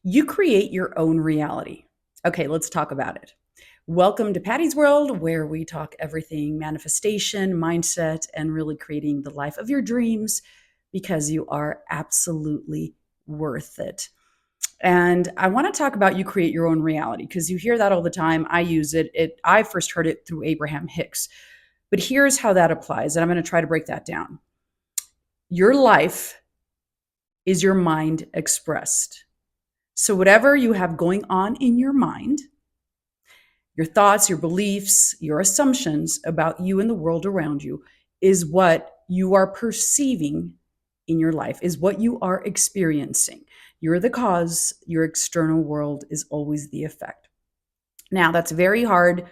You create your own reality. Okay, let's talk about it. Welcome to Patty's World, where we talk everything manifestation, mindset, and really creating the life of your dreams because you are absolutely worth it. And I want to talk about you create your own reality because you hear that all the time. I use it. I first heard it through Abraham Hicks. But here's how that applies, and I'm going to try to break that down. Your life is your mind expressed. So, whatever you have going on in your mind, your thoughts, your beliefs, your assumptions about you and the world around you is what you are perceiving in your life, is what you are experiencing. You're the cause, your external world is always the effect. Now, that's very hard.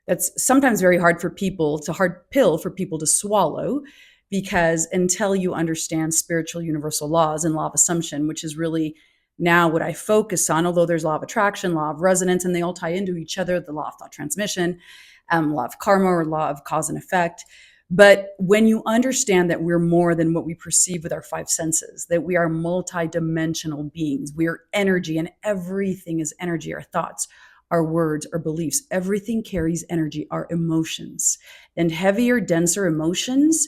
That's sometimes very hard for people. It's a hard pill for people to swallow because until you understand spiritual universal laws and law of assumption, which is really now what I focus on, although there's law of attraction, law of resonance, and they all tie into each other, the law of thought transmission, law of karma or law of cause and effect. But when you understand that we're more than what we perceive with our five senses, that we are multidimensional beings, we're energy and everything is energy, our thoughts, our words, our beliefs, everything carries energy, our emotions. And heavier, denser emotions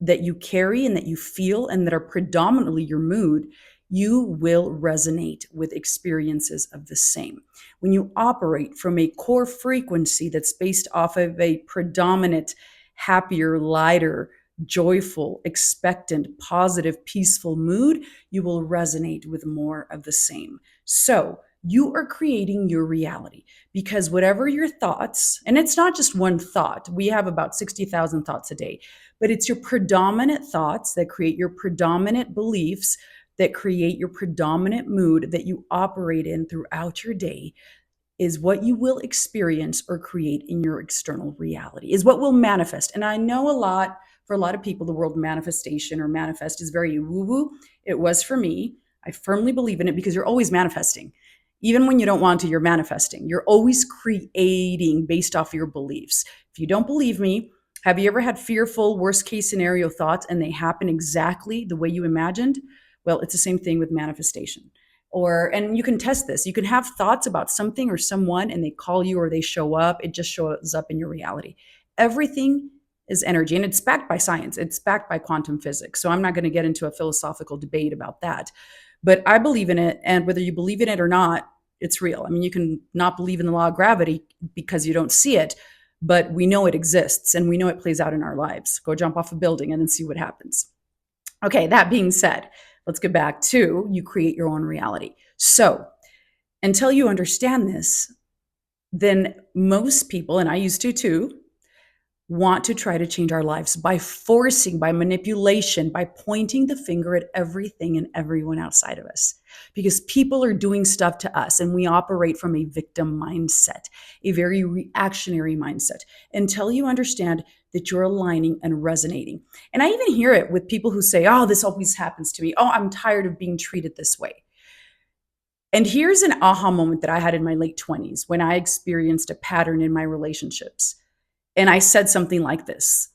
that you carry and that you feel and that are predominantly your mood, you will resonate with experiences of the same. When you operate from a core frequency that's based off of a predominant, happier, lighter, joyful, expectant, positive, peaceful mood, you will resonate with more of the same. So, you are creating your reality because whatever your thoughts, and it's not just one thought, we have about 60,000 thoughts a day, but it's your predominant thoughts that create your predominant beliefs, that create your predominant mood that you operate in throughout your day, is what you will experience or create in your external reality, is what will manifest. And I know for a lot of people, the word manifestation or manifest is very woo woo. It was for me. I firmly believe in it because you're always manifesting. Even when you don't want to, you're manifesting. You're always creating based off your beliefs. If you don't believe me, have you ever had fearful, worst case scenario thoughts and they happen exactly the way you imagined? Well, it's the same thing with manifestation. And you can test this. You can have thoughts about something or someone and they call you or they show up. It just shows up in your reality. Everything is energy and it's backed by science. It's backed by quantum physics. So I'm not going to get into a philosophical debate about that. But I believe in it. And whether you believe in it or not, it's real. I mean, you can not believe in the law of gravity because you don't see it, but we know it exists and we know it plays out in our lives. Go jump off a building and then see what happens. Okay, that being said, let's get back to you create your own reality. So until you understand this, then most people, and I used to too, want to try to change our lives by forcing, by manipulation, by pointing the finger at everything and everyone outside of us. Because people are doing stuff to us and we operate from a victim mindset, a very reactionary mindset, until you understand that you're aligning and resonating. And I even hear it with people who say, oh, this always happens to me. Oh, I'm tired of being treated this way. And here's an aha moment that I had in my late 20s when I experienced a pattern in my relationships. And I said something like this.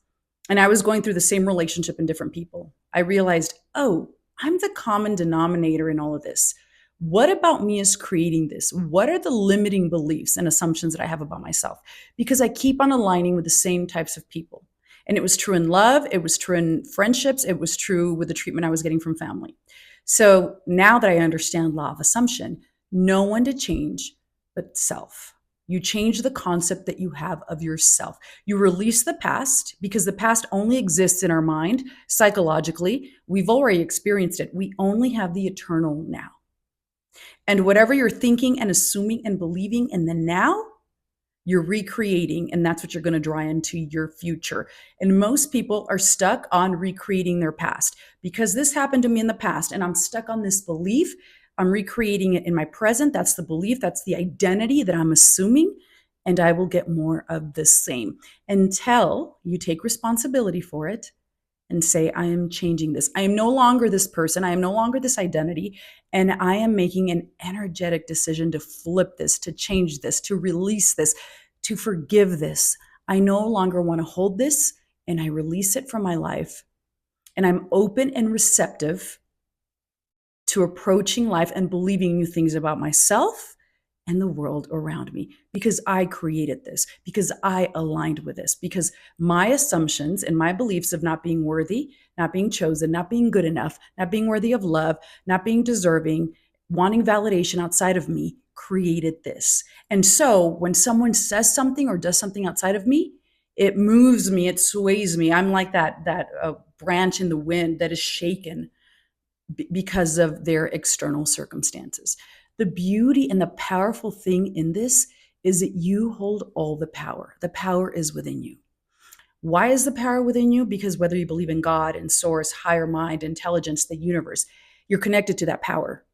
And I was going through the same relationship in different people. I realized, oh, I'm the common denominator in all of this. What about me is creating this? What are the limiting beliefs and assumptions that I have about myself? Because I keep on aligning with the same types of people. And it was true in love, it was true in friendships, it was true with the treatment I was getting from family. So now that I understand law of assumption, no one to change but self. You change the concept that you have of yourself. You release the past because the past only exists in our mind psychologically. We've already experienced it. We only have the eternal now. And whatever you're thinking and assuming and believing in the now, you're recreating, and that's what you're going to draw into your future. And most people are stuck on recreating their past because this happened to me in the past, and I'm stuck on this belief. I'm recreating it in my present. That's the belief, that's the identity that I'm assuming, and I will get more of the same until you take responsibility for it and say, I am changing this. I am no longer this person. I am no longer this identity. And I am making an energetic decision to flip this, to change this, to release this, to forgive this. I no longer want to hold this, and I release it from my life. And I'm open and receptive to approaching life and believing new things about myself and the world around me, because I created this, because I aligned with this, because my assumptions and my beliefs of not being worthy, not being chosen, not being good enough, not being worthy of love, not being deserving, wanting validation outside of me created this. And so when someone says something or does something outside of me, it moves me, it sways me. I'm like that branch in the wind that is shaken because of their external circumstances. The beauty and the powerful thing in this is that you hold all the power. The power is within you. Why is the power within you? Because whether you believe in God and source, higher mind, intelligence, the universe, you're connected to that power.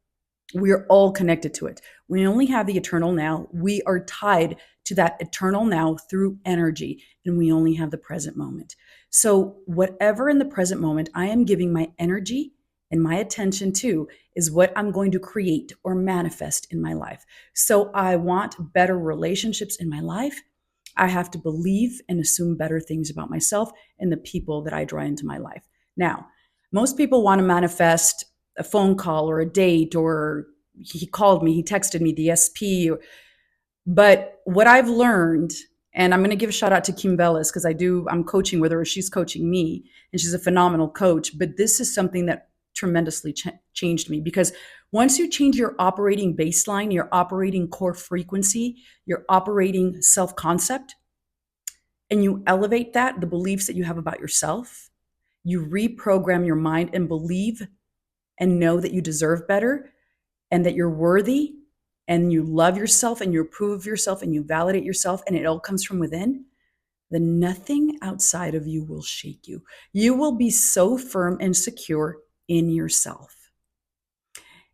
We are all connected to it. We only have the eternal now. We are tied to that eternal now through energy, and we only have the present moment. So, whatever in the present moment I am giving my energy and my attention to is what I'm going to create or manifest in my life. So, I want better relationships in my life. I have to believe and assume better things about myself and the people that I draw into my life. Now, most people want to manifest a phone call or a date, or he called me, he texted me, the SP. But what I've learned, and I'm going to give a shout out to Kim Bellis because I'm coaching with her, she's coaching me, and she's a phenomenal coach. But this is something that tremendously changed me, because once you change your operating baseline, your operating core frequency, your operating self concept, and you elevate that, the beliefs that you have about yourself, you reprogram your mind and believe and know that you deserve better and that you're worthy and you love yourself and you approve of yourself and you validate yourself, and it all comes from within, then nothing outside of you will shake you. You will be so firm and secure in yourself.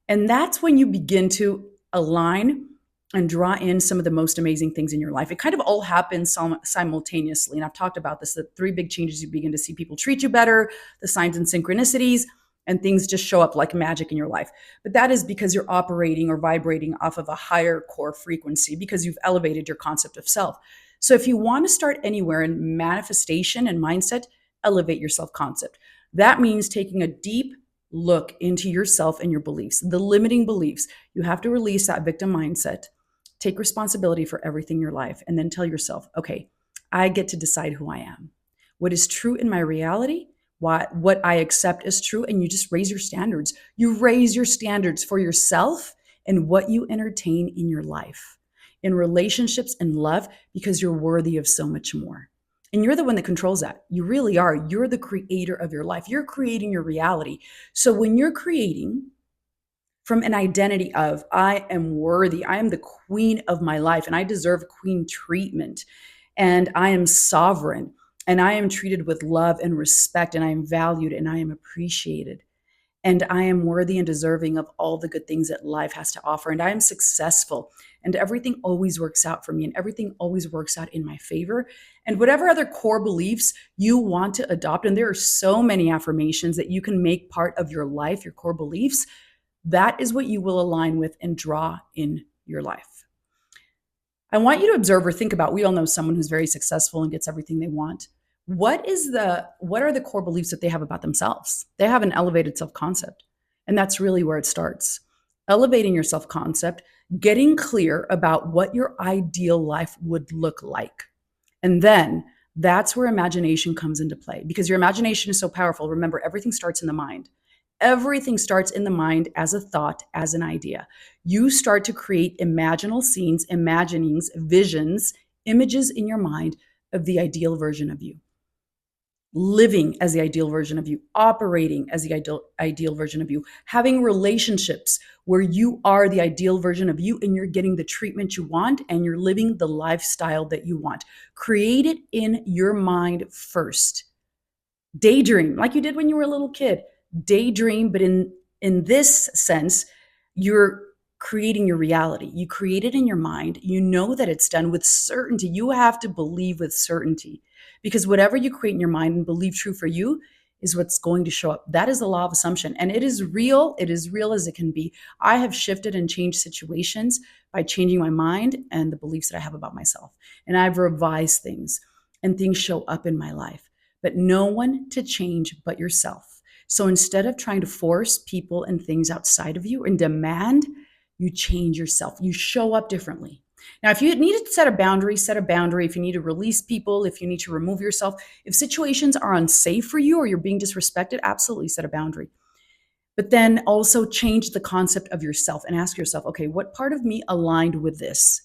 And that's when you begin to align and draw in some of the most amazing things in your life. It kind of all happens simultaneously. And I've talked about this, the three big changes: you begin to see people treat you better, the signs and synchronicities, and things just show up like magic in your life. But that is because you're operating or vibrating off of a higher core frequency, because you've elevated your concept of self. So if you want to start anywhere in manifestation and mindset, elevate your self concept. That means taking a deep look into yourself and your beliefs, the limiting beliefs. You have to release that victim mindset, take responsibility for everything in your life, and then tell yourself, okay, I get to decide who I am, what is true in my reality, what I accept as true, and you just raise your standards. You raise your standards for yourself and what you entertain in your life, in relationships and love, because you're worthy of so much more. And you're the one that controls that. You really are. You're the creator of your life. You're creating your reality. So when you're creating from an identity of, I am worthy, I am the queen of my life, and I deserve queen treatment, and I am sovereign, and I am treated with love and respect, and I am valued, and I am appreciated, and I am worthy and deserving of all the good things that life has to offer, and I am successful, and everything always works out for me, and everything always works out in my favor. And whatever other core beliefs you want to adopt, and there are so many affirmations that you can make part of your life, your core beliefs, that is what you will align with and draw in your life. I want you to observe or think about, we all know someone who's very successful and gets everything they want. What are the core beliefs that they have about themselves? They have an elevated self-concept. And that's really where it starts. Elevating your self-concept, getting clear about what your ideal life would look like. And then that's where imagination comes into play, because your imagination is so powerful. Remember, everything starts in the mind. Everything starts in the mind as a thought, as an idea. You start to create imaginal scenes, imaginings, visions, images in your mind of the ideal version of you, living as the ideal version of you, operating as the ideal version of you, having relationships where you are the ideal version of you and you're getting the treatment you want and you're living the lifestyle that you want. Create it in your mind first. Daydream like you did when you were a little kid. Daydream, but in this sense, you're creating your reality. You create it in your mind. You know that it's done with certainty. You have to believe with certainty, because whatever you create in your mind and believe true for you is what's going to show up. That is the law of assumption, and it is real. It is real as it can be. I have shifted and changed situations by changing my mind and the beliefs that I have about myself, and I've revised things, and things show up in my life. But no one to change but yourself. So instead of trying to force people and things outside of you and demand, you change yourself. You show up differently. Now, if you need to set a boundary, set a boundary. If you need to release people, if you need to remove yourself, if situations are unsafe for you or you're being disrespected, absolutely set a boundary. But then also change the concept of yourself and ask yourself, okay, what part of me aligned with this?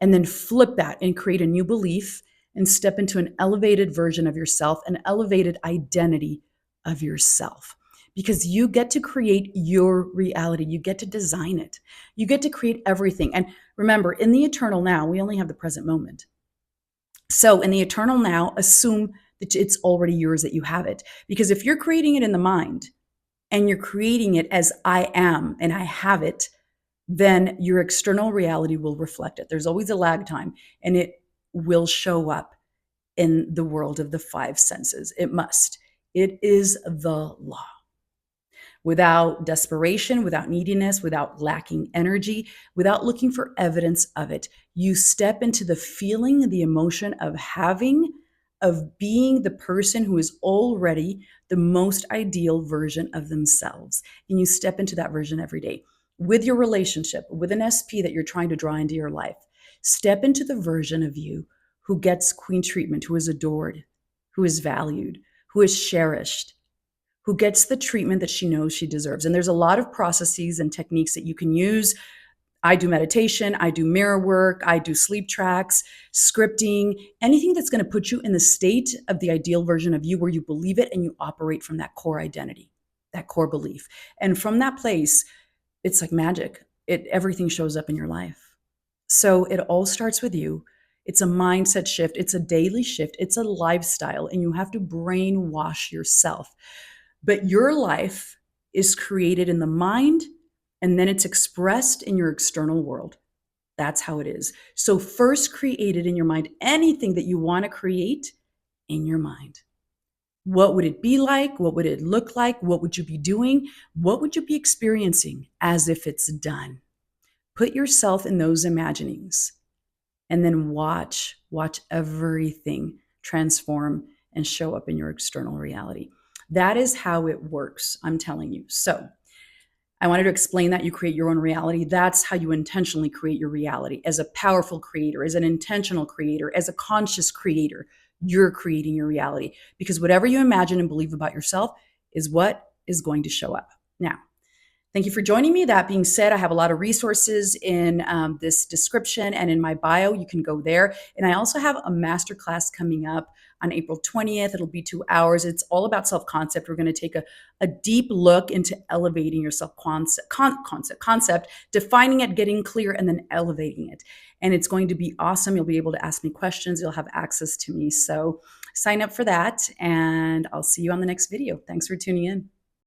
And then flip that and create a new belief and step into an elevated version of yourself, an elevated identity of yourself. Because you get to create your reality. You get to design it. You get to create everything. And remember, in the eternal now, we only have the present moment. So in the eternal now, assume that it's already yours, that you have it. Because if you're creating it in the mind and you're creating it as I am and I have it, then your external reality will reflect it. There's always a lag time, and it will show up in the world of the five senses. It must. It is the law. Without desperation, without neediness, without lacking energy, without looking for evidence of it, you step into the feeling, the emotion of having, of being the person who is already the most ideal version of themselves. And you step into that version every day. With your relationship, with an SP that you're trying to draw into your life, step into the version of you who gets queen treatment, who is adored, who is valued, who is cherished, who gets the treatment that she knows she deserves. And there's a lot of processes and techniques that you can use. I do meditation, I do mirror work, I do sleep tracks, scripting, anything that's going to put you in the state of the ideal version of you where you believe it and you operate from that core identity, that core belief. And from that place, it's like magic. Everything shows up in your life. So it all starts with you. It's a mindset shift, it's a daily shift, it's a lifestyle, and you have to brainwash yourself. But your life is created in the mind and then it's expressed in your external world. That's how it is. So, first create it in your mind, anything that you want to create in your mind. What would it be like? What would it look like? What would you be doing? What would you be experiencing as if it's done? Put yourself in those imaginings and then watch everything transform and show up in your external reality. That is how it works, I'm telling you. So I wanted to explain that you create your own reality. That's how you intentionally create your reality. As a powerful creator, as an intentional creator, as a conscious creator, you're creating your reality because whatever you imagine and believe about yourself is what is going to show up. Now, thank you for joining me. That being said, I have a lot of resources in this description and in my bio. You can go there. And I also have a masterclass coming up on April 20th. It'll be 2 hours. It's all about self-concept. We're going to take a deep look into elevating your self-concept, defining it, getting clear, and then elevating it. And it's going to be awesome. You'll be able to ask me questions. You'll have access to me. So sign up for that, and I'll see you on the next video. Thanks for tuning in.